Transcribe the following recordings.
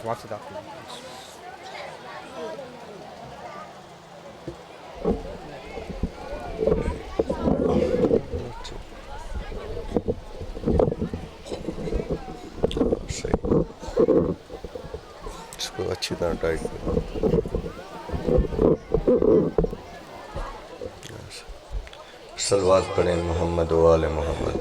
وہاں سے داخل صحیح، اس کو اچھی طرح ٹائٹ کرو. صلوات پڑھیں محمد و آل محمد.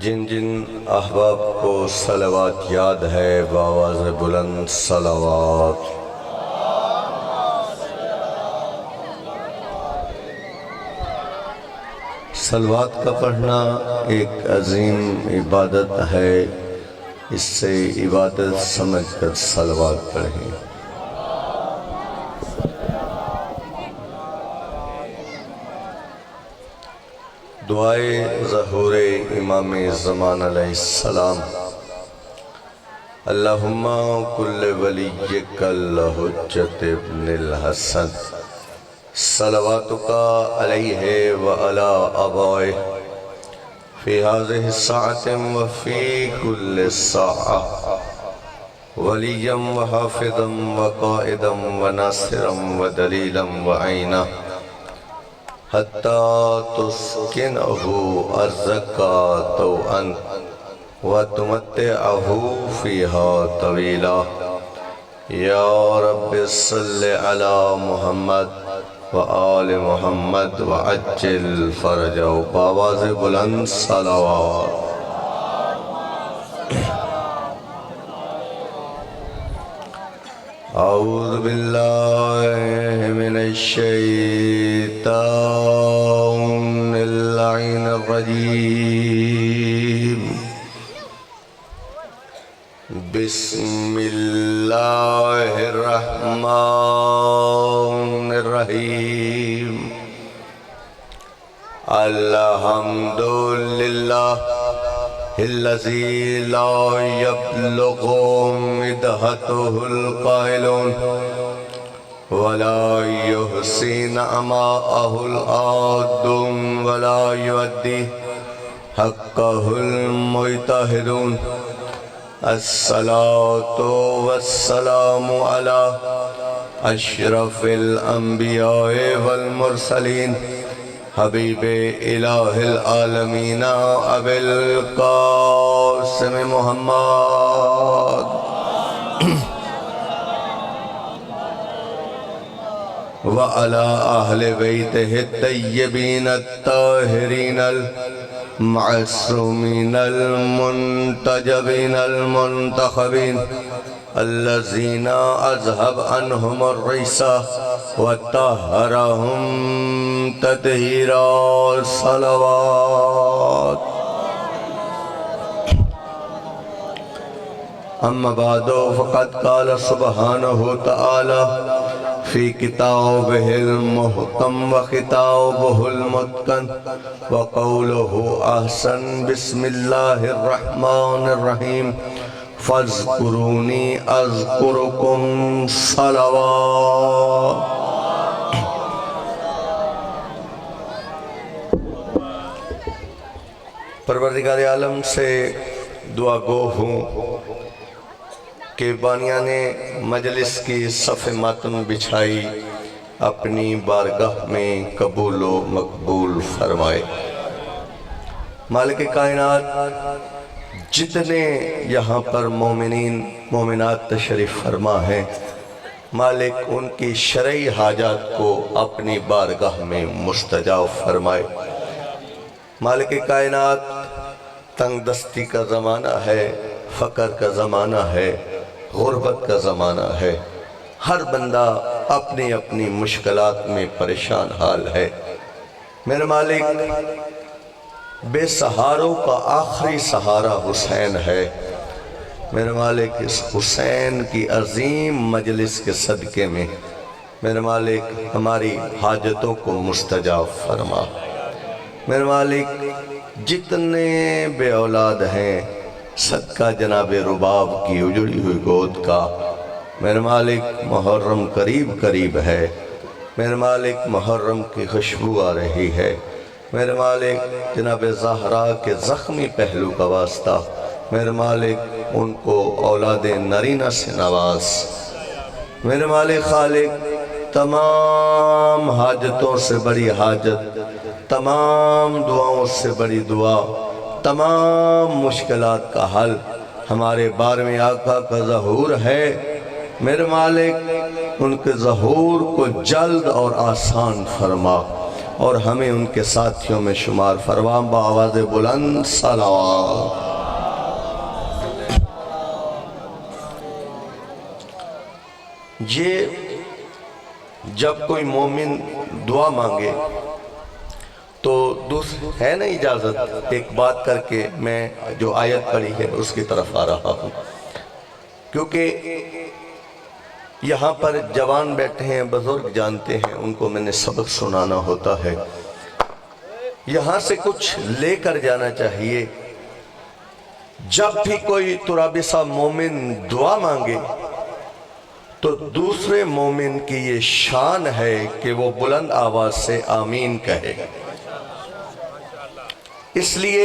جن جن احباب کو صلوات یاد ہے بآواز بلند صلوات. صلوات کا پڑھنا ایک عظیم عبادت ہے، اس سے عبادت سمجھ کر صلوات پڑھیں. دعائے ظہور امام زمان علیہ السلام. اللہم کل ولیک الحجت ابن الحسن صلواتک علیہ وعلی آبائہ فی هذه الساعة وفی کل ساعة ولیا وحافظا وقائدا وناصرا ودلیلا وعینا حتی تسکنہ ارضک طوعا وتمتعہ فیہا طویلا. یا رب صلی علی محمد وآل محمد وعجل فرجہ. بآواز بلند صلوات. اعوذ باللہ من الشیطان اللعین الرجیم. بسم اللہ الرحمن الرحیم. الحمدللہ الذی لا یبلغ مدحتہ القائلون ولا یحصی نعماءہ العادون ولا یؤدی حقہ المجتہدون. الصلاة والسلام علی اشرف الانبیاء والمرسلین حبیب الہ العالمین ابی القاسم محمد وعلی اہل بیتہ الطیبین الطاہرین المعصومین المنتجبین المنتخبین الذین اذهب عنہم الرجس وطہرہم تطہیرا. صلوات. اما بعد فقد قال سبحانہ تعالی فی کتابہ المحکم وخطابہ المتقن وقولہ احسن. بسم اللہ الرحمن الرحیم. فاذکرونی اذکرکم. صلوات. پروردگار عالم سے دعا گو ہوں کہ بانیان مجلس کی صف ماتم بچھائی اپنی بارگاہ میں قبول و مقبول فرمائے. مالک کائنات جتنے یہاں پر مومنین مومنات تشریف فرما ہیں، مالک ان کی شرعی حاجات کو اپنی بارگاہ میں مستجاب فرمائے. مالک کائنات تنگ دستی کا زمانہ ہے، فقر کا زمانہ ہے، غربت کا زمانہ ہے. ہر بندہ اپنی اپنی مشکلات میں پریشان حال ہے. میرے مالک بے سہاروں کا آخری سہارا حسین ہے. میرے مالک اس حسین کی عظیم مجلس کے صدقے میں میرے مالک ہماری حاجتوں کو مستجاب فرما. میرے مالک جتنے بے اولاد ہیں صدقہ جناب رباب کی اجڑی ہوئی گود کا. میرے مالک محرم قریب قریب ہے. میرے مالک محرم کی خوشبو آ رہی ہے. میرے مالک جناب زہرا کے زخمی پہلو کا واسطہ، میرے مالک ان کو اولاد نرینہ سے نواز، میرے مالک خالق تمام حاجتوں سے بڑی حاجت، تمام دعاؤں سے بڑی دعا، تمام مشکلات کا حل ہمارے 12ویں آقا کا ظہور ہے۔ میرے مالک ان کے ظہور کو جلد اور آسان فرما اور ہمیں ان کے ساتھیوں میں شمار فرما بآواز بلند صلوات۔ یہ جب کوئی مومن دعا مانگے تو ہے نا اجازت ایک بات کر کے میں جو آیت پڑھی ہے اس کی طرف آ رہا ہوں، کیونکہ یہاں پر جوان بیٹھے ہیں، بزرگ جانتے ہیں، ان کو میں نے سبق سنانا ہوتا ہے، یہاں سے کچھ لے کر جانا چاہیے۔ جب بھی کوئی ترابیسہ مومن دعا مانگے تو دوسرے مومن کی یہ شان ہے کہ وہ بلند آواز سے آمین کہے، اس لیے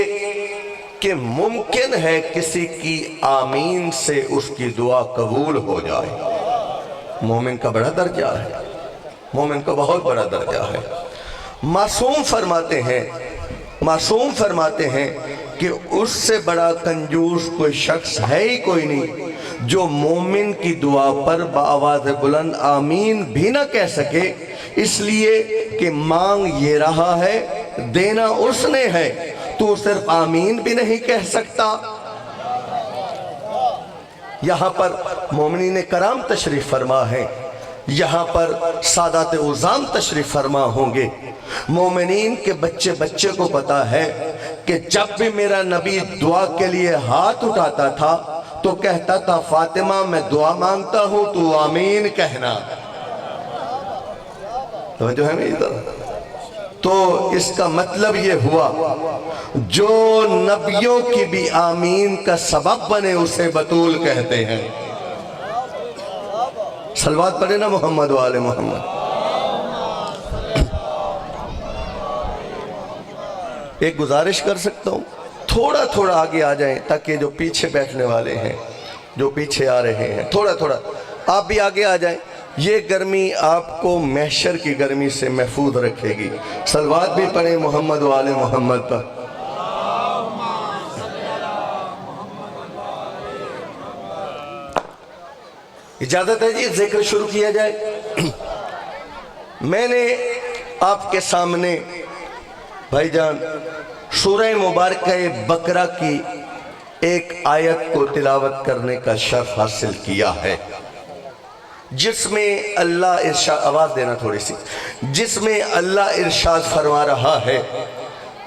کہ ممکن ہے کسی کی آمین سے اس کی دعا قبول ہو جائے۔ مومن کا بڑا درجہ ہے، مومن کا بہت بڑا درجہ ہے۔ معصوم فرماتے ہیں کہ اس سے بڑا کنجوس کوئی شخص ہے ہی کوئی نہیں جو مومن کی دعا پر بآواز بلند آمین بھی نہ کہہ سکے، اس لیے کہ مانگ یہ رہا ہے، دینا اس نے ہے، تو صرف آمین بھی نہیں کہہ سکتا۔ یہاں پر مومنین کرام تشریف فرما ہے، یہاں پر سادات عظام تشریف فرما ہوں گے۔ مومنین کے بچے کو پتا ہے کہ جب بھی میرا نبی دعا کے لیے ہاتھ اٹھاتا تھا تو کہتا تھا فاطمہ میں دعا مانگتا ہوں تو آمین کہنا۔ توجہ ہے میری طرف؟ تو اس کا مطلب یہ ہوا جو نبیوں کی بھی آمین کا سبب بنے اسے بطول کہتے ہیں۔ صلوات پڑھیں نا محمد و آل محمد۔ ایک گزارش کر سکتا ہوں، تھوڑا تھوڑا آگے آ جائیں تاکہ جو پیچھے بیٹھنے والے ہیں، جو پیچھے آ رہے ہیں، تھوڑا تھوڑا آپ بھی آگے آ جائیں۔ یہ گرمی آپ کو محشر کی گرمی سے محفوظ رکھے گی۔ صلوات بھی پڑھیں محمد و آل محمد پر۔ اجازت ہے جی ذکر شروع کیا جائے۔ میں نے آپ کے سامنے بھائی جان سورہ مبارکہ بقرہ کی ایک آیت کو تلاوت کرنے کا شرف حاصل کیا ہے، جس میں اللہ ارشاد، آواز دینا تھوڑی سی، جس میں اللہ ارشاد فرما رہا ہے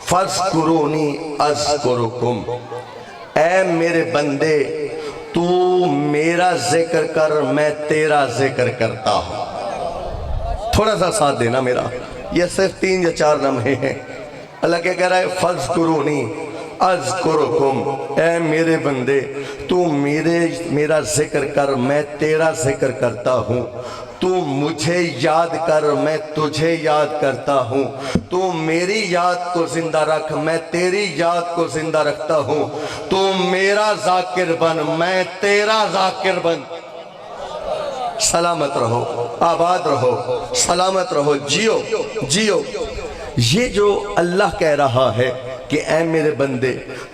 فَاذْكُرُونِي أَذْكُرُكُمْ، اے میرے بندے تو میرا ذکر کر میں تیرا ذکر کرتا ہوں۔ تھوڑا سا ساتھ دینا میرا، یہ صرف 3 یا 4 لمحے ہیں۔ اللہ کیا کہہ رہا ہے فَاذْكُرُونِي أَذْكُرُكُمْ، اے میرے بندے تو میرا ذکر کر میں تیرا ذکر کرتا ہوں، تو مجھے یاد کر میں تجھے یاد کرتا ہوں، تو میری یاد کو زندہ رکھ میں تیری یاد کو زندہ رکھتا ہوں، تو میرا ذاکر بن میں تیرا ذاکر بن۔ سلامت رہو، آباد رہو، سلامت رہو، جیو جیو۔ یہ جو اللہ کہہ رہا ہے کہ اے میرے بندے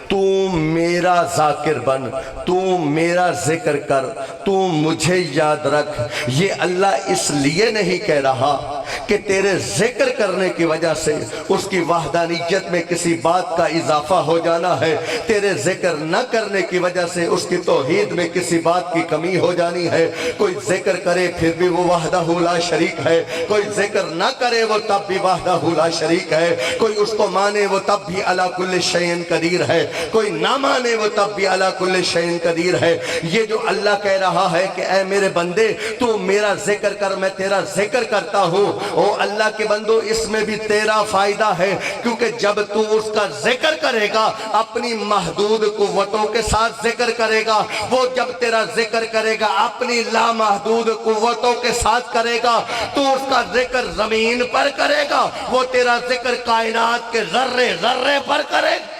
تو میرا ذاکر بن، تو میرا ذکر کر، تو مجھے یاد رکھ، یہ اللہ اس لیے نہیں کہہ رہا کہ تیرے ذکر کرنے کی وجہ سے اس کی وحدانیت میں کسی بات کا اضافہ ہو جانا ہے، تیرے ذکر نہ کرنے کی وجہ سے اس کی توحید میں کسی بات کی کمی ہو جانی ہے۔ کوئی ذکر کرے پھر بھی وہ وحدہ لا شریک ہے، کوئی ذکر نہ کرے وہ تب بھی وحدہ لا شریک ہے، کوئی اس کو مانے وہ تب بھی علی کل شیء قدیر ہے، کوئی نہ مانے وہ تب بھی علی کل شیء قدیر ہے۔ یہ جو اللہ کہہ رہا ہے کہ اے میرے بندے تو میرا ذکر کر، میں تیرا ذکر کرتا ہوں، او اللہ کے بندو اس میں بھی تیرا فائدہ ہے، کیونکہ جب تو اس کا ذکر کرے گا اپنی محدود قوتوں کے ساتھ ذکر کرے گا، وہ جب تیرا ذکر کرے گا اپنی لامحدود قوتوں کے ساتھ کرے گا، تو اس کا ذکر زمین پر کرے گا، وہ تیرا ذکر کائنات کے ذرے ذرے پر کرے گا۔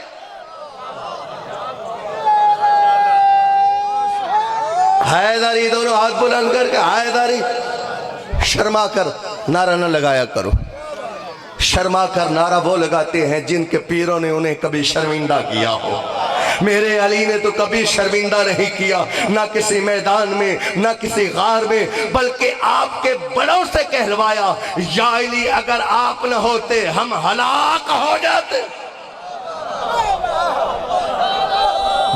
حیدری، دونوں ہاتھ بلند کر کے حیدری۔ شرما کر نعرہ نہ لگایا کرو، شرما کر نعرہ وہ لگاتے ہیں جن کے پیروں نے انہیں کبھی شرمندہ کیا ہو۔ میرے علی نے تو کبھی شرمندہ نہیں کیا، نہ کسی میدان میں نہ کسی غار میں، بلکہ آپ کے بڑوں سے کہلوایا یا علی اگر آپ نہ ہوتے ہم ہلاک ہو جاتے۔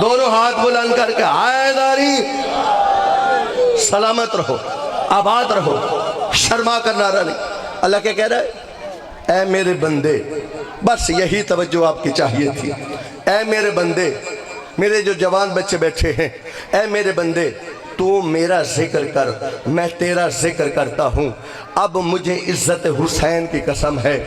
دونوں ہاتھ بلند کر کے حیدری، سلامت رہو، آباد رہو، شرما کر نعرہ نہیں۔ اللہ کیا کہہ رہا ہے؟ اے میرے بندے، بس یہی توجہ آپ کی چاہیے تھی۔ اے میرے بندے، میرے جو جوان بچے بیٹھے ہیں، اے میرے بندے تو میرا ذکر کر، میں تیرا ذکر کرتا ہوں۔ اب مجھے عزت حسین کی قسم ہے،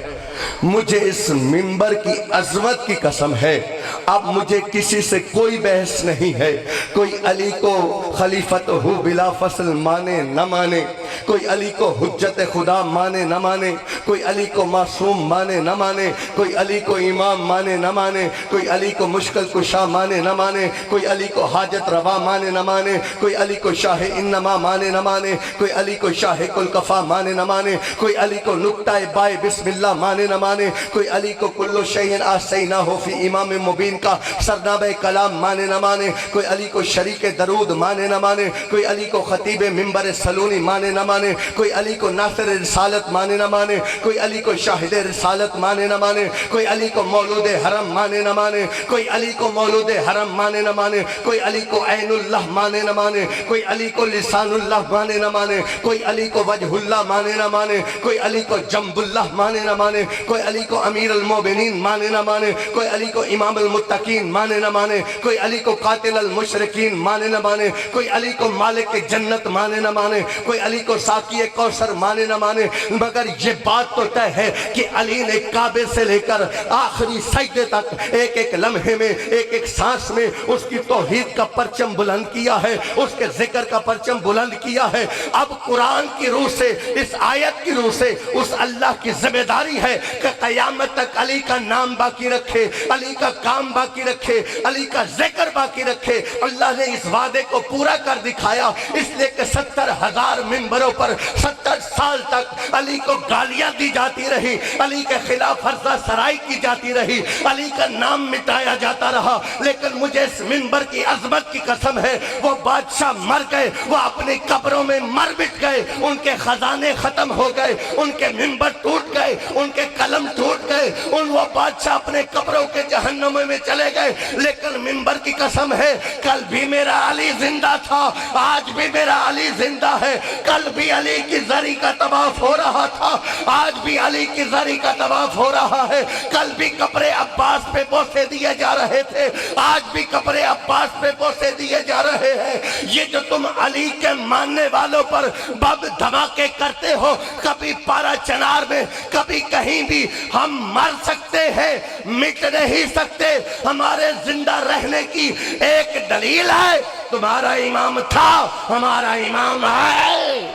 مجھے اس منبر کی عظمت کی قسم ہے، اب مجھے کسی سے کوئی بحث نہیں ہے۔ کوئی علی کو خلیفت ہو بلا فصل مانے نہ مانے، کوئی علی کو حجت خدا مانے نہ مانے، کوئی علی کو معصوم مانے نہ مانے، کوئی علی کو امام مانے نہ مانے، کوئی علی کو مشکل کشا مانے نہ مانے، کوئی علی کو حاجت روا مانے نہ مانے، کوئی علی کو شاہ انما مانے نہ مانے، کوئی علی کو شاہ کل کفا مانے نہ مانے، کوئی علی کو نقطہ بائے بسم اللہ مانے نہ مانے، کوئی علی کو کلو شیئن آسینہ ہو فی امام مبین کا سرناب کلام مانے نہ مانے، کوئی علی کو شریک درود مانے نہ مانے، کوئی علی کو خطیب منبر سلونی مانے نہ مانے، کوئی علی کو ناصر رسالت مانے نہ مانے، کوئی علی کو شاہد رسالت مانے نہ مانے، کوئی علی کو مولود حرم مانے نہ مانے، کوئی علی کو مولود حرم مانے نہ مانے، کوئی علی کو عین اللہ مانے نہ مانے، کوئی علی کو لسان اللہ مانے نہ مانے، کوئی علی کو وجہ اللہ مانے نہ مانے، کوئی علی کو جنب اللہ مانے نہ مانے، کوئی علی کو امیر المومنین مانے نہ مانے، کوئی علی کو امام المتقین مانے نہ مانے، کوئی علی کو قاتل المشرکین مانے نہ مانے، کوئی علی کو مالک جنت مانے نہ مانے، کوئی علی کو ساقی کوثر مانے نہ مانے، مگر یہ بات تو طے ہے کہ علی نے کعبے سے لے کر آخری سجدے تک ایک ایک لمحے میں ایک ایک سانس میں اس کی توحید کا پرچم بلند کیا ہے، اس کے ذکر کا پرچم بلند کیا ہے۔ اب قرآن کی روح سے، اس آیت کی روح سے اس اللہ کی ذمہ داری ہے کہ قیامت تک علی کا نام باقی رکھے، علی کا کام باقی رکھے، علی کا ذکر باقی رکھے۔ اللہ نے اس وعدے کو پورا کر دکھایا، اس لیے کہ 70,000 منبروں پر 70 سال تک علی کو گالیاں دی جاتی رہی، علی کے خلاف عرضہ سرائی کی جاتی رہی، علی کا نام مٹایا جاتا رہا، لیکن مجھے اس منبر کی عظمت کی قسم ہے وہ بادشاہ مر گئے، وہ اپنی قبروں میں مر مٹ گئے، ان کے خزانے ختم ہو گئے، ان کے منبر ٹوٹ گئے، ان کے قلم ٹوٹ گئے، وہ بادشاہ اپنے قبروں کے جہنم میں چلے گئے، لیکن منبر کی قسم ہے کل بھی میرا علی زندہ تھا، آج بھی میرا علی زندہ ہے، کل بھی علی کی زری کا طواف ہو رہا تھا، آج بھی علی کی زری کا طواف ہو رہا ہے، کل بھی قبر عباس پہ بوسے دیے جا رہے تھے، آج بھی قبر عباس پہ بوسے دیے جا رہے ہیں۔ یہ جو تم علی کے ماننے والوں پر بم دھماکے کرتے ہو، کبھی پارا چنار میں کبھی کہیں بھی، ہم مر سکتے ہیں مٹ نہیں سکتے، ہمارے زندہ رہنے کی ایک دلیل ہے، تمہارا امام تھا، ہمارا امام ہے۔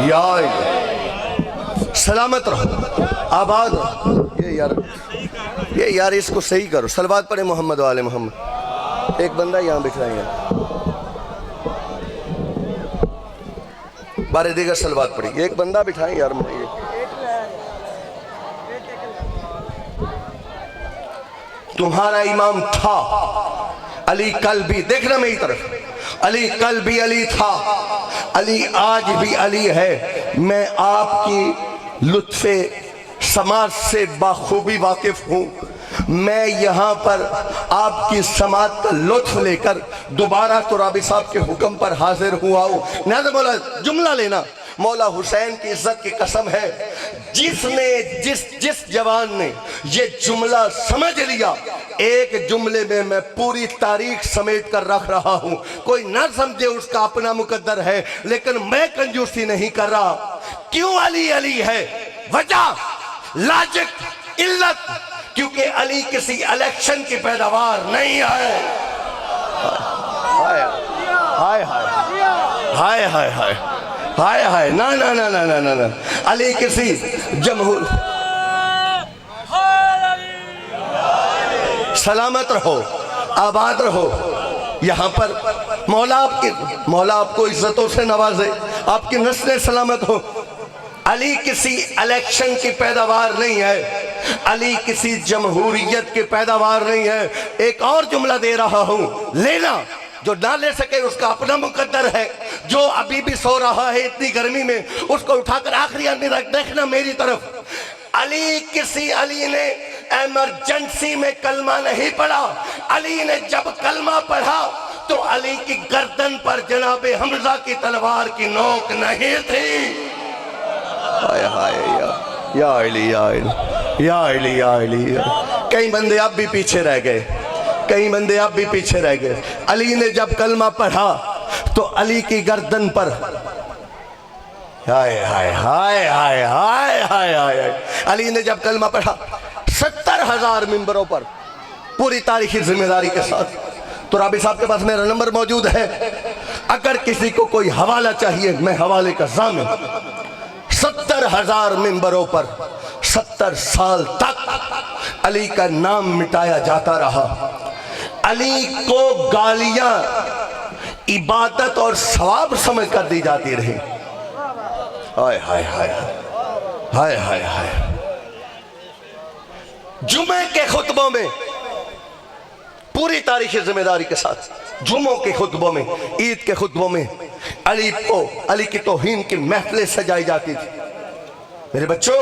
یا سلامت رہو، آباد رہو۔ یہ یار اس کو صحیح کرو، صلوات پڑھیں محمد و آل محمد۔ ایک بندہ یہاں بٹھائیں گے، بارے دیگر صلوات پڑھیں گے، ایک بندہ بٹھائیں یار۔ تمہارا امام تھا علی، کل بھی دیکھنا میری طرف، علی کل بھی علی تھا، علی آج بھی علی ہے۔ میں آپ کی لطف سماج سے بخوبی واقف ہوں، میں یہاں پر آپ کی سماعت کا لطف لے کر دوبارہ ترابی صاحب کے حکم پر حاضر ہوا ہوں۔ ناظر مولا جملہ لینا، مولا حسین کی عزت کی قسم ہے، جس جوان نے یہ جملہ سمجھ لیا، ایک جملے میں میں پوری تاریخ سمیٹ کر رکھ رہا ہوں۔ کوئی نہ سمجھے اس کا اپنا مقدر ہے، لیکن میں کنجوسی نہیں کر رہا۔ کیوں علی علی ہے؟ وجہ، لاجک، علت، کیونکہ علی کسی الیکشن کی پیداوار نہیں ہے۔ ہائے ہائے ہائے ہائے ہائے ہائے ہائے، نا نا نا نا نا نا، علی کسی جمہور، سلامت رہو، آباد رہو۔ یہاں پر مولا آپ کو عزتوں سے نوازے، آپ کی نسلیں سلامت ہو۔ علی کسی الیکشن کی پیداوار نہیں ہے، علی کسی جمہوریت کی پیداوار نہیں ہے۔ ایک اور جملہ دے رہا ہوں، لینا، جو نہ لے سکے اس کا اپنا مقدر ہے۔ جو ابھی بھی سو رہا ہے اتنی گرمی میں، اس کو اٹھا کر آخری آدمی رکھ دیکھنا میری طرف۔ علی نے ایمرجنسی میں کلمہ نہیں پڑھا، علی نے جب کلمہ پڑھا تو علی کی گردن پر جناب حمزہ کی تلوار کی نوک نہیں تھی۔ یا علی یا علی یا علی یا علی۔ کئی بندے اب بھی پیچھے رہ گئے، کئی بندے اب بھی پیچھے رہ گئے۔ علی نے جب کلمہ پڑھا تو علی کی گردن پر ہائے ہائے ہائے ہائے ہائے ہائے ہائے، علی نے جب کلمہ پڑھا 70,000 ممبروں پر پوری تاریخی ذمہ داری کے ساتھ۔ ترابی صاحب کے پاس میرا نمبر موجود ہے، اگر کسی کو کوئی حوالہ چاہیے میں حوالے کا ضامن۔ 70,000 ممبروں پر 70 سال تک علی کا نام مٹایا جاتا رہا۔ علی کو گالیاں عبادت اور ثواب سمجھ کر دی جاتی رہی۔ ہائے ہائے ہائے ہائے ہائے ہائے۔ جمعے کے خطبوں میں پوری تاریخی ذمہ داری کے ساتھ، جمعوں کے خطبوں میں، عید کے خطبوں میں علی کی توہین کی محفلیں سجائی جاتی تھی۔ میرے بچوں،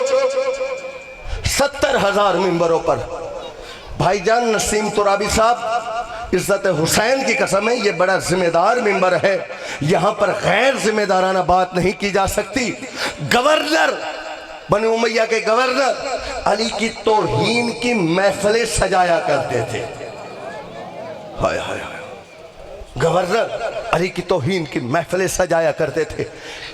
70,000 ممبروں پر بھائی جان نسیم ترابی صاحب، عزت حسین کی قسم ہے یہ بڑا ذمہ دار ممبر ہے، یہاں پر غیر ذمہ دارانہ بات نہیں کی جا سکتی۔ گورنر، بنو امیہ کے گورنر علی کی توہین کی محفلیں سجایا کرتے تھے۔ ہائے ہائے ہائے، گورنر علی کی توہین کی محفلیں سجایا کرتے تھے۔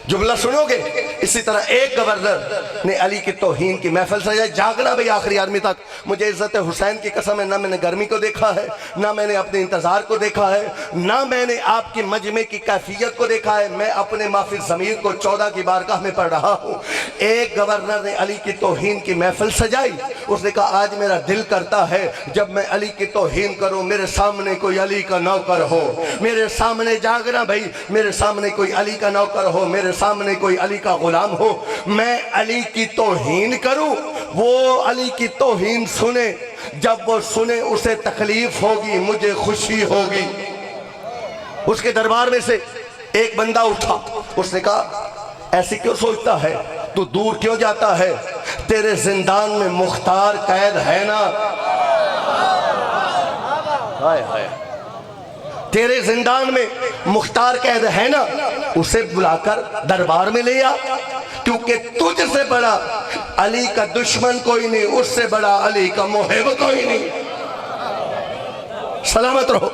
جملہ سنو گے، اسی طرح ایک گورنر نے علی کی توہین کی محفل سجائی۔ جاگنا بھی آخری آدمی تک۔ مجھے عزت حسین کی قسم ہے، نہ میں نے گرمی کو دیکھا ہے، نہ میں نے اپنے انتظار کو دیکھا ہے، نہ میں نے آپ کی مجمع کی کیفیت کو دیکھا ہے۔ میں اپنے معافی ضمیر کو 14 کی بارگاہ میں پڑھ رہا ہوں۔ ایک گورنر نے علی کی توہین کی محفل سجائی۔ اس نے کہا آج میرا دل کرتا ہے جب میں علی کی توہین کروں میرے سامنے کوئی علی کا نوکر ہو، میرے سامنے جاگنا بھائی، میرے سامنے کوئی علی کا نوکر ہو، میرے سامنے کوئی علی کا غلام ہو، میں علی کی توہین کروں، وہ علی کی توہین سنے، جب وہ سنے اسے تکلیف ہوگی مجھے خوشی ہوگی۔ اس کے دربار میں سے ایک بندہ اٹھا، اس نے کہا ایسی کیوں سوچتا ہے، تو دور کیوں جاتا ہے، تیرے زندان میں مختار قید ہے نا، تیرے زندان میں مختار قید ہے نا، اسے بلا کر دربار میں لے آ، کیونکہ تجھ سے بڑا علی کا دشمن کوئی نہیں، اس سے بڑا علی کا محب کوئی نہیں۔ سلامت رہو۔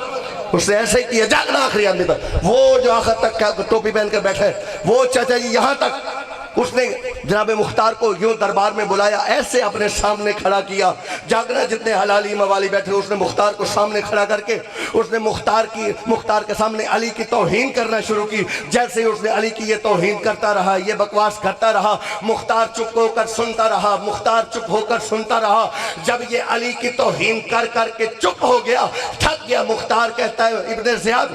اس نے ایسے کیا، جاگنا آخری آدمی پر، وہ جو آخر تک ٹوپی پہن کر بیٹھے، وہ چاچا جی یہاں تک اس نے جناب مختار کو یوں دربار میں بلایا، ایسے اپنے سامنے کھڑا کیا۔ جاگنا جتنے حلالی موالی بیٹھے اس نے مختار کو سامنے کھڑا کر کے اس نے مختار کے سامنے علی کی توہین کرنا شروع کی۔ جیسے اس نے علی کی یہ توہین کرتا رہا، یہ بکواس کرتا رہا، مختار چپ ہو کر سنتا رہا، مختار چپ ہو کر سنتا رہا۔ جب یہ علی کی توہین کر کر کے چپ ہو گیا، تھک گیا، مختار کہتا ہے ابن زیاد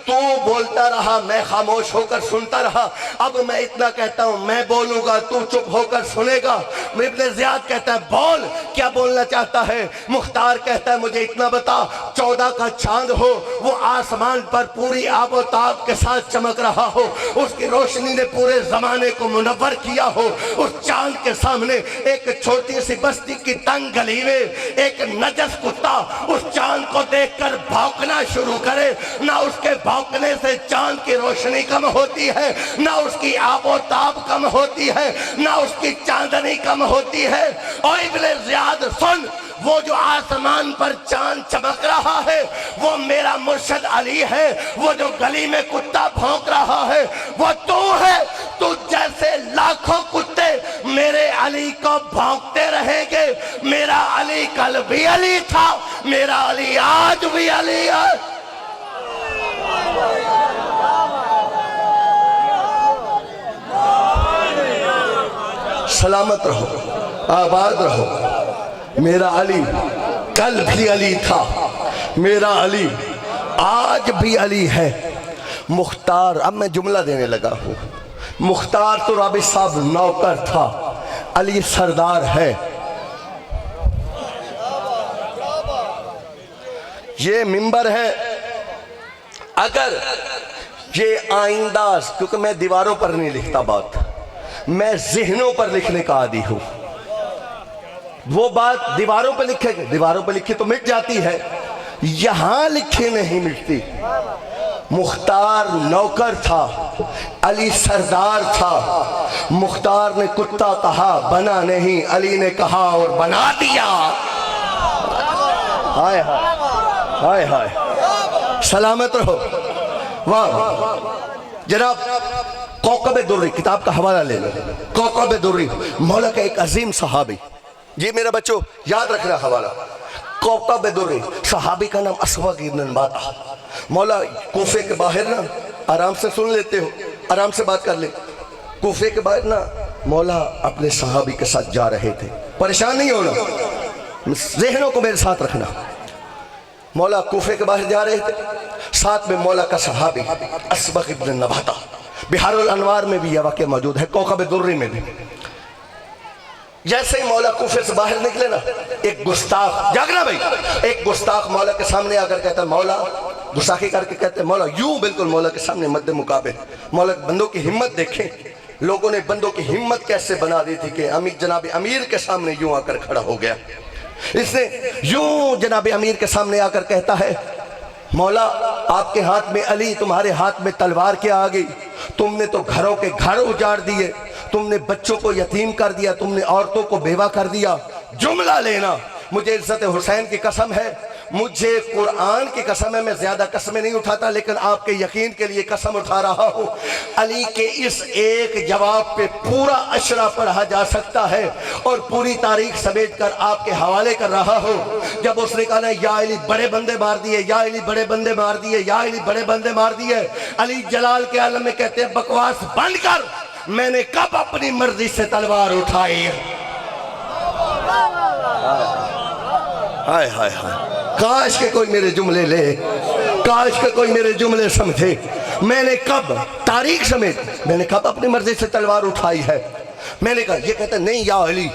تو بولتا رہا میں خاموش ہو کر سنتا رہا، اب میں اتنا کہتا ہوں میں بولوں گا تو چپ ہو کر سنے گا۔ ابن زیاد کہتا ہے بول، کیا بولنا چاہتا ہے؟ مختار کہتا ہے مجھے اتنا بتا، 14 کا چاند ہو، وہ آسمان پر پوری آب و تاب کے ساتھ چمک رہا ہو، اس کی روشنی نے پورے زمانے کو منور کیا ہو، اس چاند کے سامنے ایک چھوٹی سی بستی کی تنگ گلی میں ایک نجس کتا اس چاند کو دیکھ کر بھونکنا شروع کرے، نہ اس کے بھونکنے سے چاند کی روشنی کم ہوتی ہے، نہ اس کی آب و تاب کم ہوتی ہے، نہ اس کی چاندنی کم ہوتی ہے۔ اور ابن زیاد سن، وہ جو آسمان پر چاند چمک رہا ہے وہ میرا مرشد علی ہے، وہ جو گلی میں کتا بھونک رہا ہے وہ تو ہے۔ تو جیسے لاکھوں کتے میرے علی کو بھونکتے رہیں گے، میرا علی کل بھی علی تھا، میرا علی آج بھی علی ہے۔ سلامت رہو، آباد رہو۔ میرا علی کل بھی علی تھا، میرا علی آج بھی علی ہے۔ مختار، اب میں جملہ دینے لگا ہوں، مختار تو رابط صاحب نوکر تھا، علی سردار ہے۔ یہ منبر ہے، اگر یہ آئندہ، کیونکہ میں دیواروں پر نہیں لکھتا بات، میں ذہنوں پر لکھنے کا عادی ہوں۔ وہ بات دیواروں پہ لکھے گے، دیواروں پہ لکھی تو مٹ جاتی ہے، یہاں لکھی نہیں مٹتی۔ مختار نوکر تھا، علی سردار تھا۔ مختار نے کتا کہا بنا نہیں، علی نے کہا اور بنا دیا۔ ہائے ہائے ہائے ہائے، سلامت رہو۔ واہ جناب، کوکب دری کتاب کا حوالہ لے لو۔ کوکب دری مولا کا ایک عظیم صحابی، جی میرا بچوں یاد رکھنا حوالہ، کوکب دری صحابی کا نام اسود ابن نباتہ۔ مولا کوفے کے باہر نا، آرام سے سن لیتے ہو، آرام سے بات کر لے۔ کوفے کے باہر نا مولا اپنے صحابی کے ساتھ جا رہے تھے، پریشان نہیں ہونا، ذہنوں کو میرے ساتھ رکھنا۔ مولا کوفے کے باہر جا رہے تھے، ساتھ میں مولا کا صحابی اسبغ ابن نباتہ۔ بحار الانوار میں بھی یہ واقعہ موجود ہے، کوکب دری میں بھی۔ جیسے ہی مولا کوفے سے باہر نکلے نا، ایک گستاخ، جاگنا بھائی، ایک گستاخ مولا کے سامنے آ کر کہتا ہے مولا، گستاخی کر کے کہتے ہیں مولا، یوں بالکل مولا کے سامنے مد مقابل۔ مولا بندوں کی ہمت دیکھیں، لوگوں نے بندوں کی ہمت کیسے بنا دی تھی کہ جناب امیر کے سامنے یوں آ کر کھڑا ہو گیا۔ اس نے یوں جناب امیر کے سامنے آ کر کہتا ہے مولا آپ کے ہاتھ میں علی، تمہارے ہاتھ میں تلوار کیا آ گئی؟ تم نے تو گھروں کے گھر اجاڑ دیے، تم نے بچوں کو یتیم کر دیا، تم نے عورتوں کو بیوہ کر دیا۔ جملہ لینا، مجھے عزت حسین کی قسم ہے، مجھے قرآن کی قسم ہے، میں زیادہ قسمیں نہیں اٹھاتا لیکن آپ کے یقین کے لیے قسم اٹھا رہا ہوں، علی کے اس ایک جواب پہ پورا اشرا پڑھا جا سکتا ہے اور پوری تاریخ سمیٹ کر آپ کے حوالے کر رہا ہوں۔ جب اس نے کہا نا یا علی بڑے بندے مار دیے، یا علی بڑے بندے مار دیے، یا علی بڑے بندے مار دیے، علی جلال کے عالم میں کہتے ہیں بکواس بند کر، میں نے کب اپنی مرضی سے تلوار اٹھائی ہے؟ ہائے ہائے ہائے، کاش کہ کوئی میرے جملے لے، کاش کہ کوئی میرے جملے سمجھے۔ میں نے کب تاریخ سمیت، میں نے کب اپنی مرضی سے تلوار اٹھائی ہے؟ میں نے کہا، یہ کہتا ہے نہیں یا علی،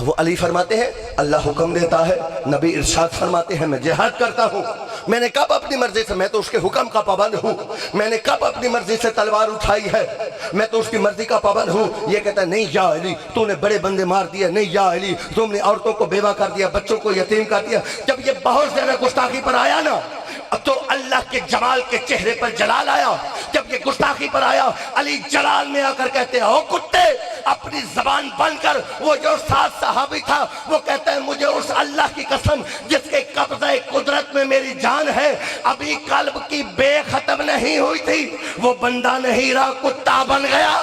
وہ علی فرماتے ہیں اللہ حکم دیتا ہے، نبی ارشاد فرماتے ہیں میں جہاد کرتا ہوں۔ میں نے کب اپنی مرضی سے، میں تو اس کے حکم کا پابند ہوں، میں نے کب اپنی مرضی سے تلوار اٹھائی ہے؟ میں تو اس کی مرضی کا پابند ہوں۔ یہ کہتا ہے نہیں یا علی، تو نے بڑے بندے مار دیے، نہیں یا علی تم نے عورتوں کو بیوہ کر دیا، بچوں کو یتیم کر دیا۔ جب یہ بہت زیادہ گستاخی پر آیا نا تو اللہ کے جمال کے چہرے پر جلال آیا۔ جب یہ گستاخی پر آیا، علی جلال میں آ کر کہتے ہیں او کتے، اپنی زبان بند کر۔ وہ جو ساتھ صحابی تھا وہ کہتا ہے مجھے اس اللہ کی قسم جس کے قبضہ قدرت میں میری جان ہے، ابھی قلب کی بے ختم نہیں ہوئی تھی، وہ بندہ نہیں رہا، کتا بن گیا۔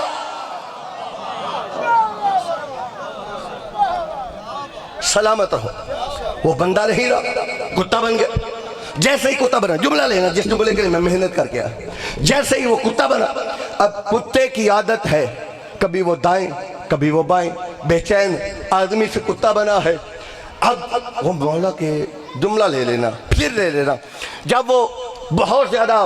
سلامت رہو، وہ بندہ نہیں رہا، کتا بن گیا۔ جیسے ہی کتا بنا، جملہ لینا جس جملے کے لیے میں محنت کر کے آیا، جیسے ہی وہ کتا بنا، اب کتے کی عادت ہے کبھی وہ دائیں کبھی وہ بائیں، بے چین آدمی سے کتا بنا ہے۔ اب وہ مولا کے جملہ لے لینا، پھر لے لینا، جب وہ بہت زیادہ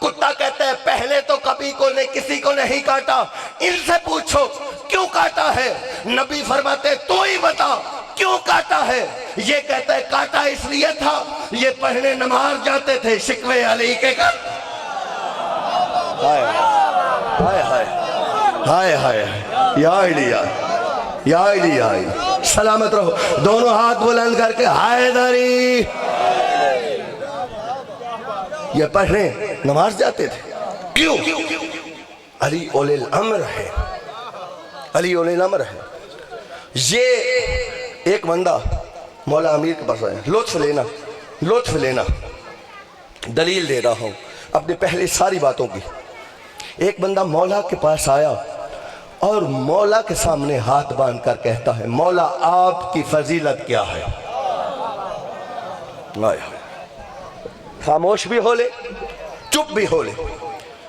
کتا کہتا ہے پہلے تو کبھی کو نے کسی کو نہیں کاٹا، ان سے پوچھو کیوں کاٹا ہے؟ نبی فرماتے تو ہی بتا کیوں کاٹا ہے؟ یہ کہتا ہے کاٹا اس لیے تھا، یہ پہلے نماز جاتے تھے شکوے علی کے گھر۔ ہائے ہائے ہائے ہائے ہائے یا علی یا علی یا علی، سلامت رہو، دونوں ہاتھ بلند کر کے حیدری۔ یہ پڑھنے نماز جاتے تھے، کیوں؟ علی اولی الامر ہے، علی اولی الامر ہے۔ یہ ایک بندہ مولا امیر کے پاس آیا، لطف لینا، دلیل دے رہا ہوں اپنی پہلی ساری باتوں کی۔ ایک بندہ مولا کے پاس آیا اور مولا کے سامنے ہاتھ باندھ کر کہتا ہے مولا آپ کی فضیلت کیا ہے؟ خاموش بھی ہو لے، چپ بھی ہو لے،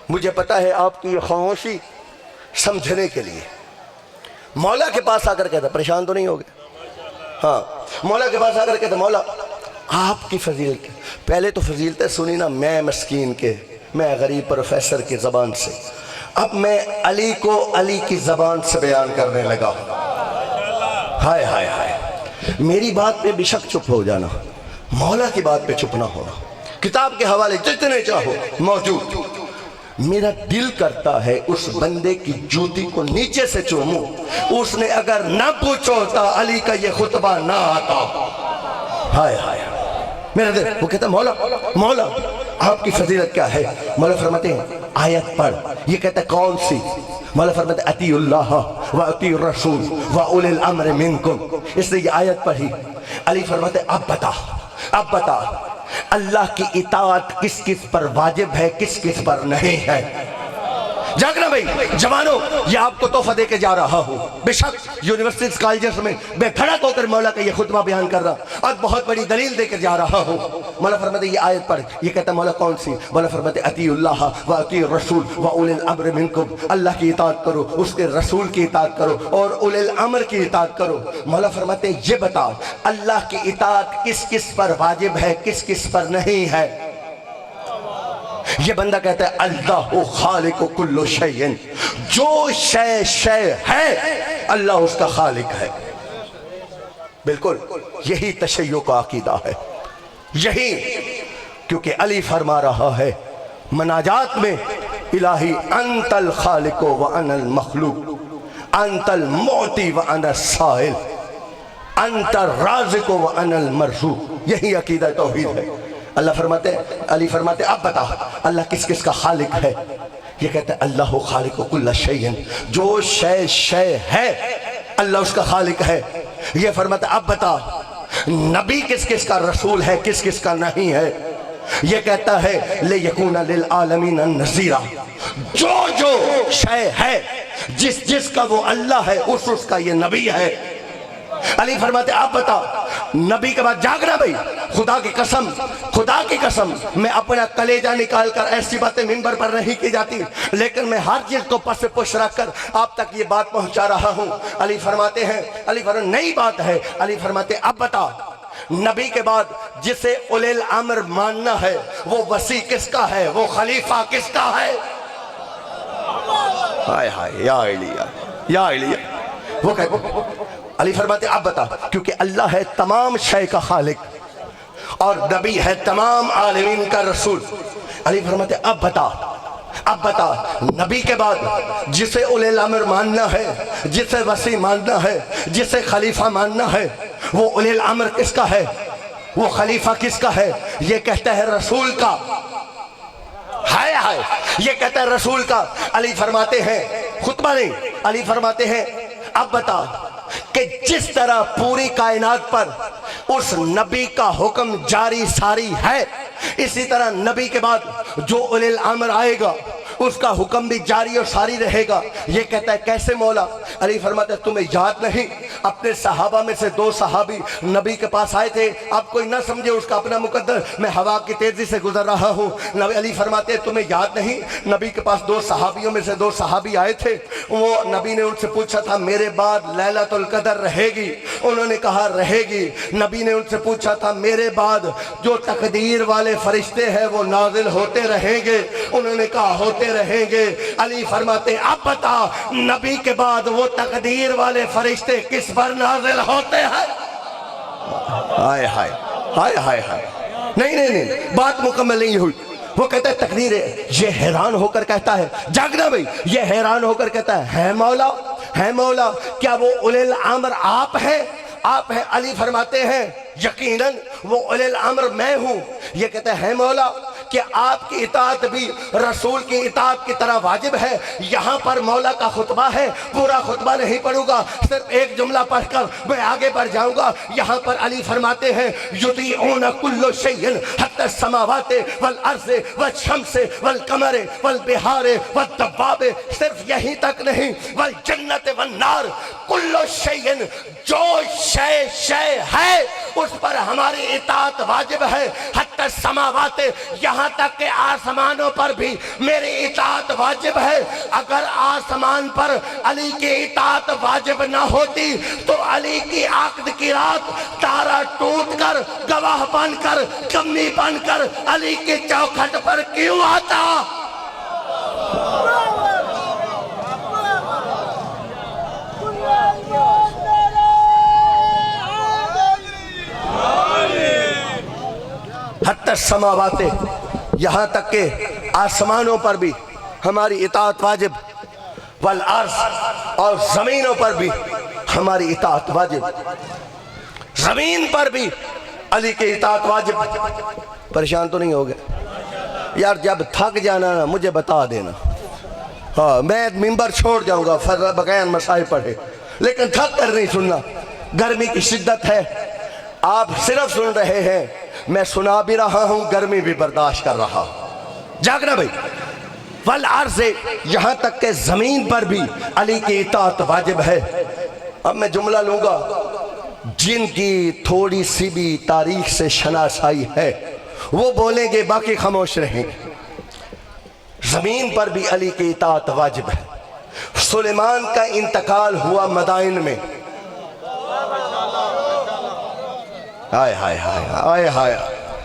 مجھے پتا ہے آپ کی یہ خاموشی سمجھنے کے لیے۔ مولا کے پاس آ کر کہتا، پریشان تو نہیں ہو گئے؟ ہاں، مولا کے پاس آ کر کہتا مولا آپ کی فضیلت، پہلے تو فضیلتیں سنی نا میں مسکین کے، میں غریب پروفیسر کی زبان سے، اب میں علی کو علی کی زبان سے بیان کرنے لگا۔ ہائے ہائے ہائے، میری بات پہ بے شک چپ ہو جانا، مولا کی بات پہ چپ نہ ہونا۔ کتاب کے حوالے جتنے چاہو موجود۔ میرا دل کرتا ہے اس بندے کی جوتی کو نیچے سے چوموں، اس نے اگر نہ پوچھو ہوتا علی کا یہ خطبہ نہ آتا۔ ہائے ہائے میرا دل، وہ کہتا مولا آپ کی فضیلت کیا ہے؟ مولا فرماتے ہیں آیت پڑھ۔ یہ کہتا ہے کون سی؟ مولا فرماتے ہیں اطیعوا اللہ و اطیعوا الرسول و اولی الامر منکم، اس نے یہ آیت پڑھی۔ علی فرماتے ہیں اب بتا اللہ کی اطاعت کس کس پر واجب ہے، کس کس پر نہیں ہے؟ جاگنا بھائی جوانوں، یہ آپ کو تحفہ دے کے جا رہا ہوں۔ بے شک یونیورسٹیز کالجز میں بے دھڑک ہو کر مولا کا یہ خطبہ بیان کر رہا اور بہت بڑی دلیل دے کے جا رہا ہوں۔ مولا فرماتے یہ آیت پڑھ۔ یہ کہتا ہے مولا کون سی؟ مولا فرماتے اطیعوا اللہ و اطیعوا الرسول و اولی الامر منکم، اللہ کی اطاعت کرو، اس کے رسول کی اطاعت کرو اور اولی الامر کی اطاعت کرو۔ مولا فرماتے یہ بتا اللہ کی اطاعت کس کس پر واجب ہے، کس کس پر نہیں ہے؟ یہ بندہ کہتا ہے اللہ خالق کل شیء، جو شے ہے اللہ اس کا خالق ہے۔ بالکل یہی تشیع کا عقیدہ ہے، یہی، کیونکہ علی فرما رہا ہے مناجات میں الہی انت الخالق وانا المخلوق، انت المعطی وانا السائل، انت الرازق وانا المرزوق، یہی عقیدہ توحید ہے۔ اللہ فرماتے، علی فرماتے اب بتا اللہ کس کس کا خالق ہے؟ یہ کہتا ہے اللہ خالق کل شیء، جو شے ہے اللہ اس کا خالق ہے۔ یہ فرماتا اب بتا نبی کس کس کا رسول ہے، کس کس کا نہیں ہے؟ یہ کہتا ہے لیکون للعالمین نذیرا، جو شے ہے جس کا وہ اللہ ہے اس کا یہ نبی ہے۔ علی فرماتے آپ بتا نبی کے بعد جاگنا بھائی، خدا کی قسم میں اپنا کلیجہ نکال کر ایسی باتیں منبر پر نہیں کی جاتی، لیکن میں ہر چیز کو پس پش رکھ کر آپ تک یہ بات پہنچا رہا ہوں۔ علی فرماتے ہیں، علی فرماتے نئی بات ہے، علی فرماتے اب بتا نبی کے بعد جسے اولی الامر ماننا ہے وہ وسیع کس کا ہے، وہ خلیفہ کس کا ہے؟ ہائے ہائے یا علی وہ کہتے علی فرماتے اب بتا، کیونکہ اللہ ہے تمام شے کا خالق اور نبی ہے تمام عالمین کا رسول۔ علی فرماتے اب بتا نبی کے بعد جسے اولی الامر ماننا ہے، جسے وسیع ماننا ہے، جسے خلیفہ ماننا ہے، وہ اولی الامر کس کا ہے، وہ خلیفہ کس کا ہے؟ یہ کہتا ہے رسول کا۔ ہائے ہائے یہ کہتا ہے رسول کا۔ علی فرماتے ہیں خطبہ نہیں، علی فرماتے ہیں اب بتا کہ جس طرح پوری کائنات پر اس نبی کا حکم جاری ساری ہے، اسی طرح نبی کے بعد جو اولی الامر آئے گا اس کا حکم بھی جاری اور ساری رہے گا۔ یہ کہتا ہے کیسے مولا؟ علی فرماتا ہے تمہیں یاد نہیں اپنے صحابہ میں سے 2 صحابی نبی کے پاس آئے تھے. اب کوئی نہ سمجھے اس کا اپنا مقدر, میں ہوا کی تیزی سے گزر رہا ہوں. نبی علی فرماتے ہیں تمہیں یاد نہیں, نبی کے پاس 2 صحابیوں میں سے 2 صحابی آئے تھے. وہ نبی نے ان سے پوچھا تھا میرے بعد لیلۃ القدر رہے گی؟ انہوں نے کہا رہے گی. نبی نے ان سے پوچھا تھا میرے بعد جو تقدیر والے فرشتے ہیں وہ نازل ہوتے رہیں گے؟ انہوں نے کہا ہوتے رہیں گے. علی فرماتے اب بتا نبی کے بعد وہ تقدیر والے فرشتے کس پر نازل ہوتے ہیں؟ ہائے ہائے ہائے ہائے ہائے. نہیں بات مکمل نہیں ہوئی. وہ کہتا ہے تقدیر ہے. یہ حیران ہو کر کہتا ہے, جاگنا بھئی, یہ حیران ہو کر کہتا ہے مولا, ہے مولا, کیا وہ اولی الامر آپ ہیں؟ آپ ہیں. علی فرماتے ہیں یقیناً وہ اولی الامر میں ہوں. یہ کہتا ہے مولا کہ آپ کی اطاعت بھی رسول کی اطاعت کی طرح واجب ہے. یہاں پر مولا کا خطبہ ہے, پورا خطبہ نہیں پڑھوں گا, صرف ایک جملہ پڑھ کر میں آگے بڑھ جاؤں گا. یہاں پر علی فرماتے ہیں یطیعون کل شیء حتی السماوات والارض والشمس والقمر والبحار والدواب. صرف یہیں تک نہیں, والجنت والنار, کل شیء, جو شے ہے اس پر ہماری اطاعت واجب ہے. حتی السماوات, یہاں تک کہ آسمانوں پر بھی میری اطاعت واجب ہے. اگر آسمان پر علی کی اطاعت واجب نہ ہوتی تو علی کی عقد کی رات تارا ٹوٹ کر, گواہ بن کر, کمی بن کر علی کی چوکھٹ پر کیوں آتا؟ حتی السماوات, یہاں تک کہ آسمانوں پر بھی ہماری اطاعت واجب, والارض, اور زمینوں پر بھی ہماری اطاعت واجب. زمین پر بھی علی کی اطاعت واجب. پریشان تو نہیں ہو گئے یار؟ جب تھک جانا نا مجھے بتا دینا, ہاں میں منبر چھوڑ جاؤں گا بغیر مسائل پڑھے, لیکن تھک کر نہیں سننا. گرمی کی شدت ہے, آپ صرف سن رہے ہیں, میں سنا بھی رہا ہوں, گرمی بھی برداشت کر رہا ہوں. جاگنا بھئی. والارض, یہاں تک کہ زمین پر بھی علی کی اطاعت واجب ہے. اب میں جملہ لوں گا, جن کی تھوڑی سی بھی تاریخ سے شناسائی ہے وہ بولیں گے, باقی خاموش رہیں گے. زمین پر بھی علی کی اطاعت واجب ہے. سلیمان کا انتقال ہوا مدائن میں. ہائے ہائے ہائے ہائے ہائے,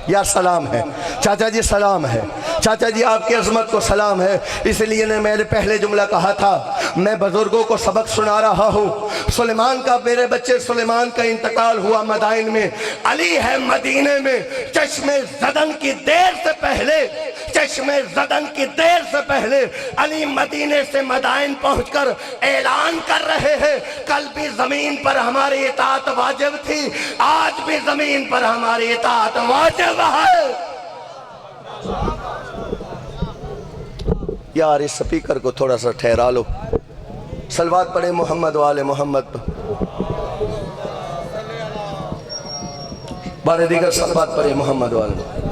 یا سلام ہے چاچا جی, سلام ہے چاچا جی, آپ کی عظمت کو سلام ہے. اس لیے میں نے پہلے جملہ کہا تھا میں بزرگوں کو سبق سنا رہا ہوں. سلیمان کا, میرے بچے سلیمان کا انتقال ہوا مدائن میں. علی ہے مدینے میں. چشم زدن کی دیر سے پہلے, چشم زدن کی دیر سے پہلے علی مدینے سے مدائن پہنچ کر اعلان کر رہے ہیں کل بھی زمین پر ہماری اطاعت واجب تھی, آج بھی زمین پر ہماری اطاعت واجب ہے. یار اس سپیکر کو تھوڑا سا ٹھہرا لو. صلوات پڑھے محمد وآل محمد پر. بارے دیگر صلوات پڑھے محمد وآل محمد.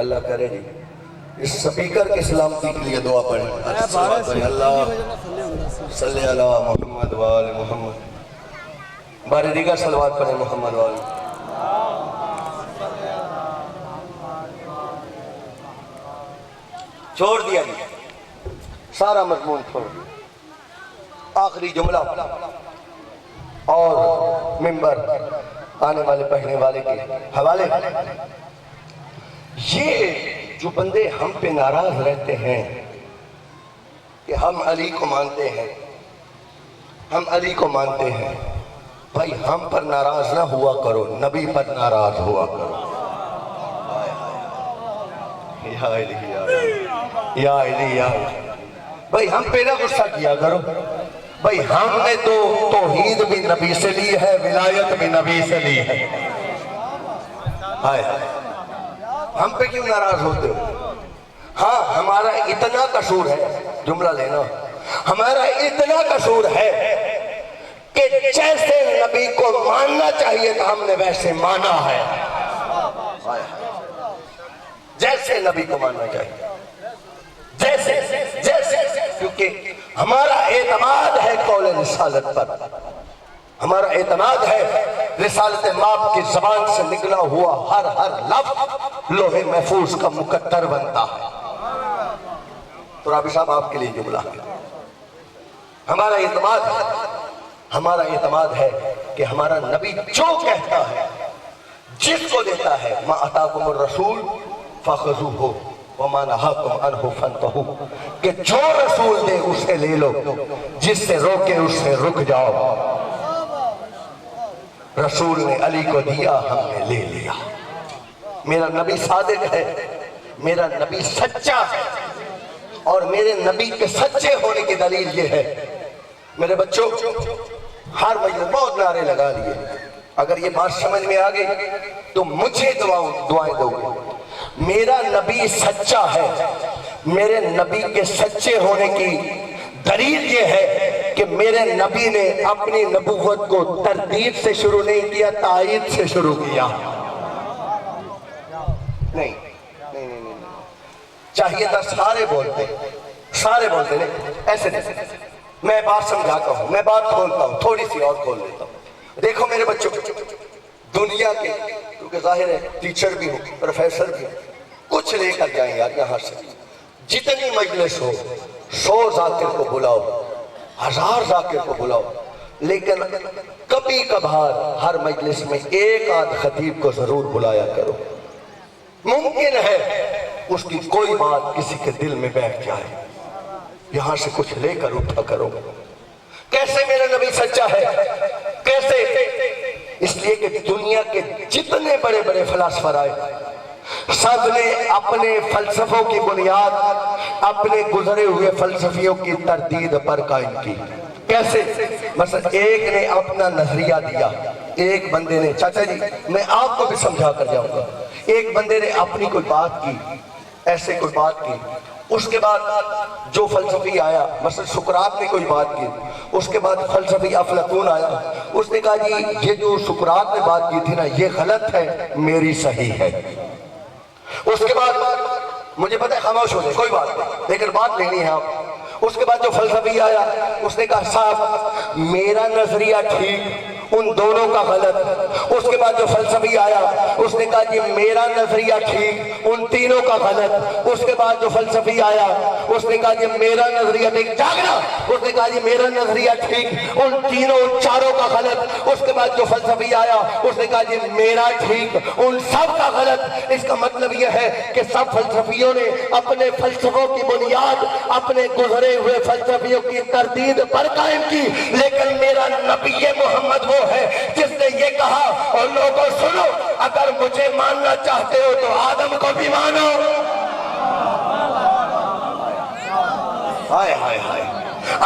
اللہ کرے جی اس سپیکر کے سلامتی کے لیے دعا پڑھیں. صلوات پڑھیں. اللہ صلی علی محمد وآل محمد. بارے دیگر صلوات پڑھیں محمد وآل. چھوڑ دیا گیا, سارا مضمون چھوڑ دیا. آخری جملہ اور منبر آنے والے پڑھنے والے کے حوالے. یہ جو بندے ہم پہ ناراض رہتے ہیں کہ ہم علی کو مانتے ہیں, ہم علی کو مانتے ہیں, بھائی ہم پر ناراض نہ ہوا کرو, نبی پر ناراض ہوا کرو. یا علی یا علی یا علی, بھائی ہم پہ نہ غصہ کیا کرو. بھائی ہم نے تو توحید بھی نبی سے لی ہے, ولایت بھی نبی سے لی ہے. ہم پہ کیوں ناراض ہوتے ہو؟ ہاں ہمارا اتنا قصور ہے, جملہ لینا, ہمارا اتنا قصور ہے کہ جیسے نبی کو ماننا چاہیے تھا ہم نے ویسے مانا ہے. جیسے نبی کو ماننا چاہیے, جیسے کہ ہمارا اعتماد ہے قول رسالت پر، ہمارا اعتماد ہے رسالت ماب کی زبان سے نکلا ہوا ہر لفظ لوح محفوظ کا مقدر بنتا ہے۔ تو رابی صاحب آپ کے لیے جملہ ہے، ہمارا اعتماد ہے کہ ہمارا نبی جو کہتا ہے، جس کو دیتا ہے، ما اتاکم الرسول فخذوہ وما نہاکم عنہ فانتہوا، کہ جو رسول دے اسے لے لو، جس سے روکے اس سے رک جاؤ۔ رسول نے علی کو دیا، ہم نے لے لیا۔ میرا نبی صادق ہے، میرا نبی سچا ہے، اور میرے نبی کے سچے ہونے کی دلیل یہ ہے، میرے بچوں ہر مجلس بہت نعرے لگا لیے، اگر یہ بات سمجھ میں آ گئی تو مجھے دعائیں دو گے۔ میرا نبی سچا ہے، میرے نبی کے سچے ہونے کی دلیل یہ ہے کہ میرے نبی نے اپنی نبوت کو تردید سے شروع نہیں کیا، تائید سے شروع کیا۔ نہیں، چاہیے تھا سارے بولتے نہیں، ایسے نہیں۔ میں بات سمجھاتا ہوں، میں بات کھولتا ہوں، تھوڑی سی اور کھول لیتا ہوں۔ دیکھو میرے بچوں، دنیا کے، کیونکہ ظاہر ہے ٹیچر بھی ہوں، پروفیسر بھی ہوں، کچھ لے کر جائیں یار یہاں سے، جتنی مجلس ہو، 100 ذاکر کو بلاؤ، 1000 ذاکر کو بلاؤ، لیکن کبھی کبھار ہر مجلس میں ایک آدھ خطیب کو ضرور بلایا کرو۔ ممکن ہے اس کی کوئی بات کسی کے دل میں بیٹھ جائے، یہاں سے کچھ لے کر اٹھا کرو۔ کیسے میرا نبی سچا ہے؟ کیسے؟ اس لیے کہ دنیا کے جتنے بڑے بڑے فلاسفر آئے، سب نے اپنے فلسفوں کی بنیاد اپنے گزرے ہوئے فلسفیوں کی تردید پر قائم کی۔ کیسے؟ مثلا ایک نے اپنا نظریہ دیا، ایک بندے نے، چاچا جی میں آپ کو بھی سمجھا کر جاؤں گا، ایک بندے نے اپنی کوئی بات کی، ایسے کوئی بات کی، اس کے بعد جو فلسفی آیا، مثلا سقراط نے کوئی بات کی، اس کے بعد فلسفی افلاطون آیا، اس نے کہا جی یہ جو سقراط نے بات کی تھی نا یہ غلط ہے، میری صحیح ہے۔ اس کے بعد مجھے پتہ ہے خاموش ہو جائے کوئی بات نہیں، لیکن بات لینی ہے آپ۔ اس کے بعد جو فلسفی آیا اس نے کہا صاحب میرا نظریہ ٹھیک، ان دونوں کا غلط۔ اس کے بعد جو فلسفی آیا اس نے کہا جی میرا نظریہ ٹھیک، ان تینوں کا غلط۔ اس کے بعد جو فلسفی آیا اس نے کہا جی میرا نظریہ ٹھیک، جاگنا، اس نے کہا جی میرا نظریہ ٹھیک، ان تینوں ان چاروں کا غلط۔ اس کے بعد جو فلسفی آیا اس نے کہا جی میرا ٹھیک، ان سب کا غلط۔ اس کا مطلب یہ ہے کہ سب فلسفیوں نے اپنے فلسفوں کی بنیاد اپنے گزرے ہوئے فلسفیوں کی تردید پر قائم کی، لیکن میرا نبی محمد وہ ہے جس نے یہ کہا، اور لوگوں سنو، اگر مجھے ماننا چاہتے ہو تو آدم کو بھی مانو۔ ہائے ہائے ہائے،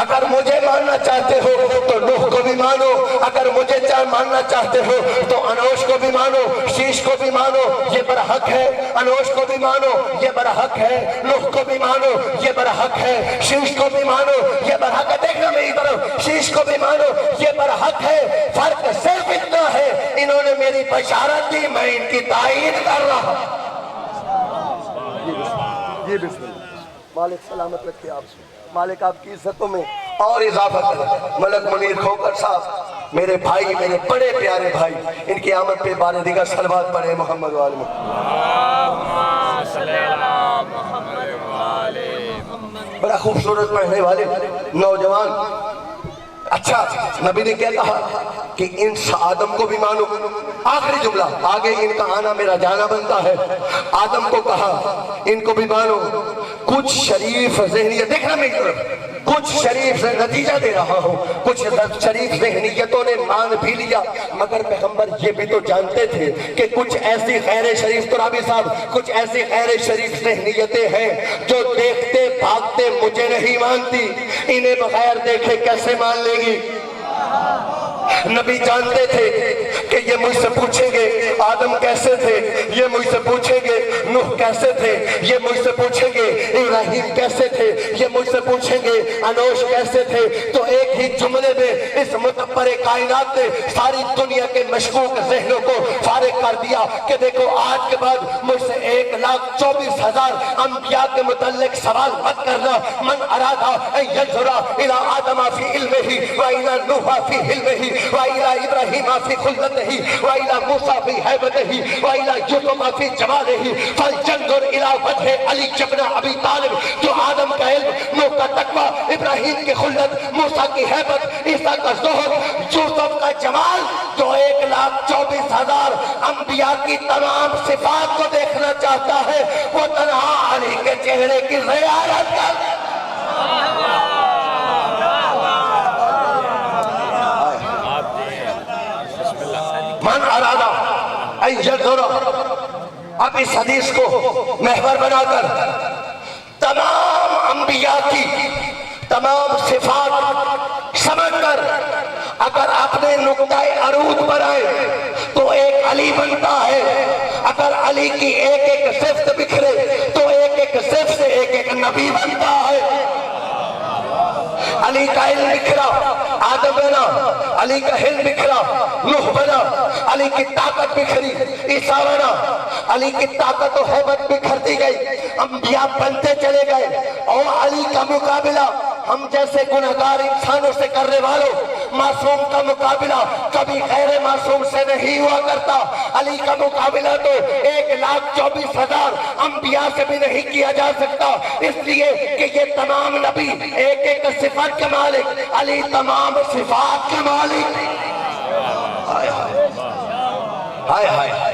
اگر مجھے ماننا چاہتے ہو تو نوح کو بھی مانو، اگر مجھے ماننا چاہتے ہو تو انوش کو بھی مانو، شیش کو بھی مانو، یہ برحق ہے، انوش کو بھی مانو یہ برحق ہے، نوح کو بھی مانو یہ برحق ہے، شیش کو بھی مانو یہ برحق ہے۔ دیکھنا میری طرف، شیش کو بھی مانو یہ برحق ہے، فرق صرف اتنا ہے انہوں نے میری بشارت دی، میں ان کی تائید کر رہا۔ جی بسم اللہ، مالک سلامت رکھے آپ سے، مالک آپ کی عزتوں میں اور اضافہ کرے۔ ملک منیر کھوکر صاحب میرے بھائی، میرے بڑے پیارے بھائی، ان کی آمد پہ بار دیگر صلوات پڑھے محمد و آل محمد۔ بڑا خوبصورت پڑھنے والے نوجوان۔ اچھا نبی نے کیا کہا کہ ان آدم کو بھی مانو، آخری جملہ، آگے ان کا آنا میرا جانا بنتا ہے۔ آدم کو کہا ان کو بھی مانو، کچھ شریف ذہنیت، دیکھنا میری طرف، کچھ شریف سے نتیجہ دے رہا ہوں، کچھ شریف ذہنیتوں نے مان بھی لیا، مگر پیغمبر یہ بھی تو جانتے تھے کہ کچھ ایسی غیر شریف، تو رابی صاحب کچھ ایسی غیر شریف ذہنیتیں ہیں جو دیکھتے بھاگتے مجھے نہیں مانتی، انہیں بغیر دیکھے کیسے مان لے گی؟ نبی جانتے تھے کہ یہ مجھ سے پوچھیں گے آدم کیسے تھے، یہ مجھ سے پوچھیں گے نوح کیسے تھے، یہ مجھ سے پوچھیں گے ابراہیم کیسے تھے، یہ مجھ سے پوچھیں گے انوش کیسے تھے، تو ایک ہی جملے میں اس متبر کائنات نے ساری دنیا کے مشکوک ذہنوں کو فارغ کر دیا کہ دیکھو آج کے بعد مجھ سے 1,24,000 انبیاء کے متعلق سوال مت کرنا. من ارادہ ان ينظر الى آدم فی علمہ والى نوح فی حلمہ والى ابراہیم فی خلتہ والى موسیٰ فی حیبتہ والى یوسف فی جمالہ فلینظر الى وجہ علی ابن ابی طالب. جو آدم کا علم، نوح کا تقویٰ، ابراہیم کی خلت، موسیٰ کی حیبت، عیسیٰ کا زہد، یوسف کا جمال، جو 1,24,000 انبیاء کی تمام صفات کو دیکھنا چاہتا ہے وہ تنہا علی کے چہرے کی زیارت کر. من ارادہ ان ينظر، اب اس حدیث کو محور بنا کر تمام انبیاء کی تمام صفات سمجھ کر اگر اپنے نقطہ عروج پر آئے تو ایک علی بنتا ہے. اگر علی کی ایک ایک صفت بکھرے تو ایک ایک صفت سے ایک ایک نبی بنتا ہے. علی کا علم بکھرا، آدم بنا. علی کا علم بکھرا، نوح بنا. علی کی طاقت بکھری، عیسیٰ بنا. علی کی طاقت و حیبت بکھرتی گئی، انبیاء بنتے چلے گئے. اور علی کا مقابلہ ہم جیسے گنہگار انسانوں سے کرنے والوں، معصوم کا مقابلہ کبھی غیر معصوم سے نہیں ہوا کرتا. علی کا مقابلہ تو 1,24,000 انبیاء سے بھی نہیں کیا جا سکتا، اس لیے کہ یہ تمام نبی ایک ایک صفات کے مالک، علی تمام صفات کے مالک. ہائے ہائے ہائے ہائے.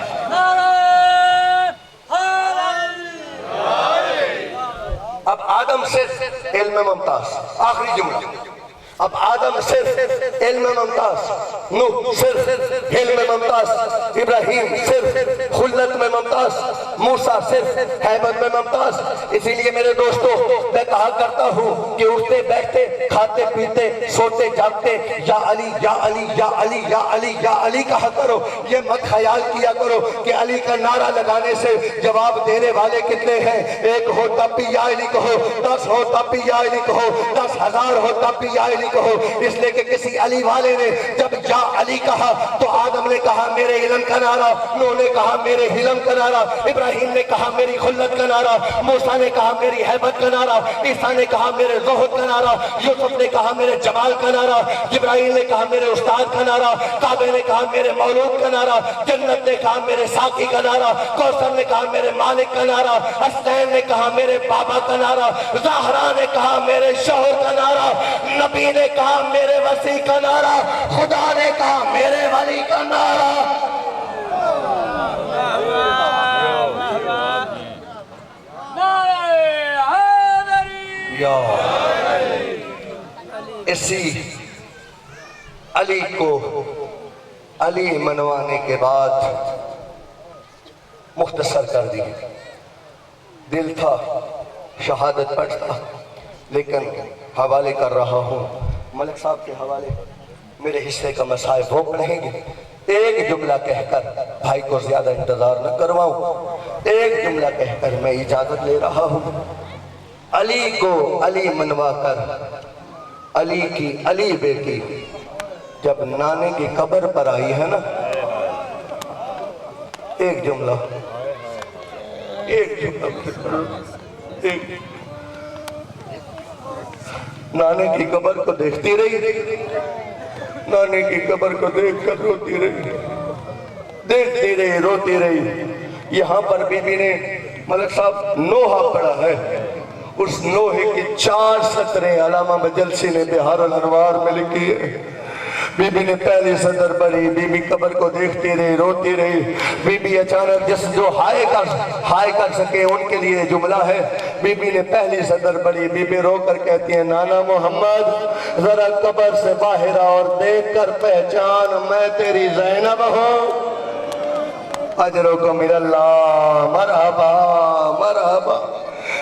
اب آدم صرف علم ممتاز، آخری جملہ. اب آدم صرف علم ممتاز، نوح صرف علم ممتاز، ابراہیم صرف خلت میں ممتاز، موسیٰ صرف حیبت میں ممتاز. اسی لیے میرے دوستو میں کہا کرتا ہوں کہ اٹھتے بیٹھتے کھاتے پیتے سوتے جاگتے یا علی یا علی یا علی یا علی یا علی کہا کرو. یہ مت خیال کیا کرو کہ علی کا نعرہ لگانے سے جواب دینے والے کتنے ہیں. ایک ہو تب بھی یا علی کہو، 10 ہو تب بھی یا علی کہو، 10,000 ہو تب بھی یا علی کہو. اس لئے کہ کسی علی والے نے جب یا علی کہا تو آدم نے کہا میرے علم کا نعرہ، نوح نے کہا میرے حلم کا نعرہ، ابراہیم نے کہا میری خلت کا نعرہ، موسیٰ نے کہا میری حیبت کا نعرہ، عیسیٰ نے کہا میرے زہد کا نعرہ، یوسف نے کہا میرے جمال کا نعرہ، جبرائیل نے کہا میرے استاد کا نعرہ، کعبے نے کہا میرے مولود کا نعرہ، جنت نے کہا میرے ساقی کا نعرہ، کوثر نے کہا میرے مالک کا نعرہ، حسنین نے کہا میرے بابا کا نعرہ، زہرا نے کہا میرے شوہر کا نعرہ، نبی نے کہا میرے وسیع کا نعرہ، خدا نے کہا میرے ولی کا نعرہ. اسی علی کو علی منوانے کے بعد مختصر کر دی. دل تھا شہادت پڑھتا، لیکن حوالے کر رہا ہوں ملک صاحب کے حوالے. میرے حصے کا مصائب وہ پڑھیں گے. ایک جملہ کہہ کر بھائی کو زیادہ انتظار نہ کرواؤں، ایک جملہ کہہ کر میں اجازت لے رہا ہوں. علی کو علی منوا کر علی کی علی بیٹی جب نانے کی قبر پر آئی ہے نا، ایک جملہ نانے کی قبر کو دیکھتی رہی، نانے کی قبر کو دیکھ کر روتی رہی، دیکھتی رہی روتی رہی. یہاں پر بی بی نے ملک صاحب نوحہ پڑھا ہے، اس نوحے کی 4 سطریں علامہ مجلسی نے بہار الانوار میں لکھی ہے. بی بی نے پہلی سطر پڑھی، بی بی قبر کو دیکھتی رہی روتی رہی. بی بی اچانک جس جو ہائے کر سکے ان کے لیے جملہ ہے. بی بی نے پہلی سطر پڑھی، بی بی رو کر کہتی ہے نانا محمد ذرا قبر سے باہر اور دیکھ کر پہچان میں تیری زینب ہوں. اجرکم من اللہ، مرحبا مرحبا.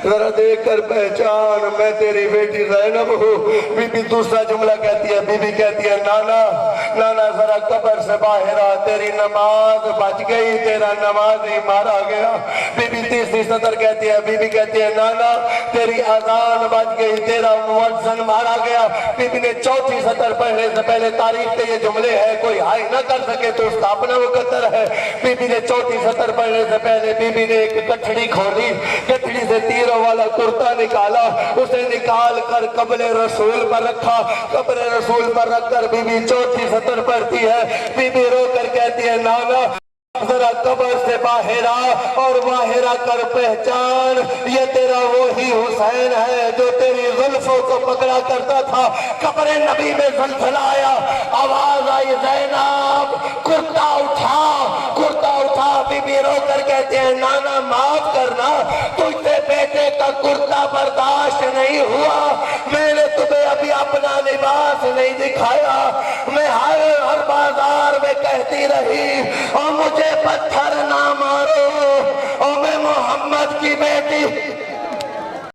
ذرا دیکھ کر پہچان میں تیری بیٹی زینب ہوں۔ بی بی دوسرا جملہ کہتی ہے، بی بی کہتی ہے نانا نانا ذرا قبر سے باہر آ، تیری نماز بچ گئی، تیرا نماز ہی مارا گیا۔ بی بی تیسری سطر کہتی ہے، بی بی کہتی ہے نانا تیری اذان بچ گئی، تیرا مؤذن مارا گیا۔ بی بی نے چوتھی سطر پڑھنے سے پہلے تاریخ کے یہ جملے ہیں، کوئی ہائی نہ کر سکے تو اس کا اپنا مقدر ہے۔ بی بی نے چوتھی سطر پڑھنے سے پہلے بی بی نے ایک کٹھڑی کھولی، کٹھڑی سے تیروں والا کرتا نکالا، اسے نکال کر قبر رسول پر رکھا، قبر رسول پر رکھ کر بی بی چوتھی سطر پڑھتی ہے۔ بی بی رو کر کہتی ہے نانا ذرا قبر سے باہر آ اور باہر آ کر پہچان، یہ تیرا وہی حسین ہے جو تیری زلفوں کو پکڑا کرتا تھا۔ قبر نبی میں زلزلہ آیا، آواز آئی زینب کرتا اٹھا، کرتا اٹھا۔ بی بی رو کر کہتے ہیں نانا معاف کرنا، تجھ سے بیٹے کا کرتا برداشت نہیں ہوا، میں نے تمہیں ابھی اپنا لباس نہیں دکھایا، میں ہر بازار میں کہتی رہی اور مجھے پتھر نہ مارو اور میں محمد کی بیٹی